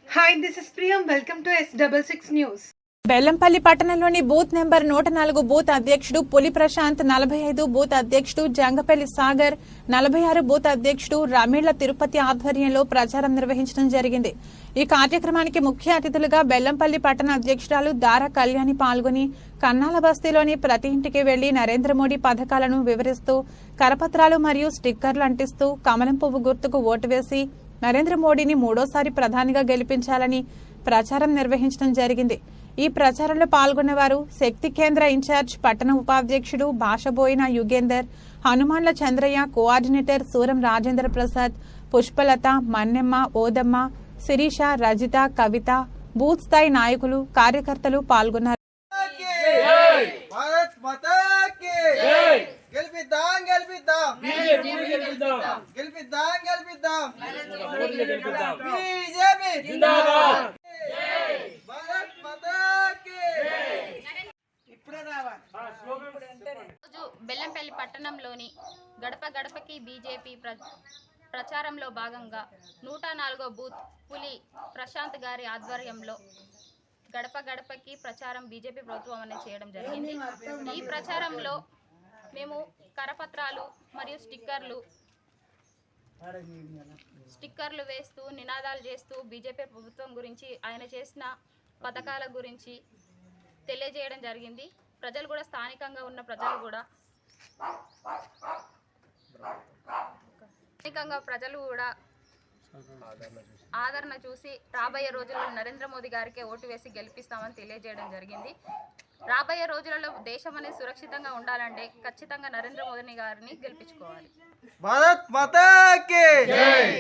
Hi, this is Priyam. Welcome to S66 News. Bellampalli పట్టణంలోని booth number 104 booth అధ్యక్షుడు పులి Prashanth, 45 booth అధ్యక్షుడు జంగపల్లి సాగర్, 46 బూత్ అధ్యక్షుడు రమీళ్ల తిరుపతి ఆధ్వర్యంలో ప్రచారం నిర్వహించడం జరిగింది. ఈ కార్యక్రమానికి ముఖ్య అతిథులుగా బెల్లంపల్లి పట్టణ అధ్యక్షురాలు దారా కళ్యాణి పాల్గొని కన్నాల బస్తీలోని ప్రతి ఇంటికి వెళ్లి నరేంద్ర మోడీ పథకాలను వివరిస్తూ కరపత్రాలు మరియు స్టిక్కర్లు అంటిస్తూ కమలం పువ్వు గుర్తుకు ఓటు వేసి నరేంద్ర మోడీని మూడోసారి ప్రధానిగా గెలిపించాలని ప్రచారం నిర్వహించడం జరిగింది. ఈ ప్రచారంలో పాల్గొన్న వారు శక్తి కేంద్ర ఇన్ఛార్జ్ పట్టణ ఉపాధ్యక్షుడు భాషబోయిన యుగేందర్, హనుమాన్ల చంద్రయ్య, కోఆర్డినేటర్ సూరం రాజేంద్ర ప్రసాద్, పుష్పలత, మన్నెమ్మ, ఓదమ్మ, శిరీష, రజిత, కవిత, బూత్ స్థాయి నాయకులు, కార్యకర్తలు పాల్గొన్నారు. బెల్లంపల్లి పట్టణంలోని గడప గడపకి బీజేపీ ప్రచారంలో భాగంగా 104 బూత్ పులి ప్రశాంత్ గారి ఆధ్వర్యంలో గడప గడపకి ప్రచారం బీజేపీ ప్రభుత్వం అనేది చేయడం జరిగింది. ఈ ప్రచారంలో మేము కరపత్రాలు మరియు స్టిక్కర్లు వేస్తూ నినాదాలు చేస్తూ బీజేపీ ప్రభుత్వం గురించి, ఆయన చేసిన పథకాల గురించి తెలియజేయడం జరిగింది. ప్రజలు కూడా, స్థానికంగా ఉన్న ప్రజలు కూడా ఆదరణ చూసి రాబోయే రోజుల్లో నరేంద్ర మోదీ గారికి ఓటు వేసి గెలిపిస్తామని తెలియజేయడం జరిగింది. రాబోయే రోజులలో దేశం అనేది సురక్షితంగా ఉండాలంటే ఖచ్చితంగా నరేంద్ర మోదీ గారిని గెలిపించుకోవాలి. భారత్ మాతా కీ జై.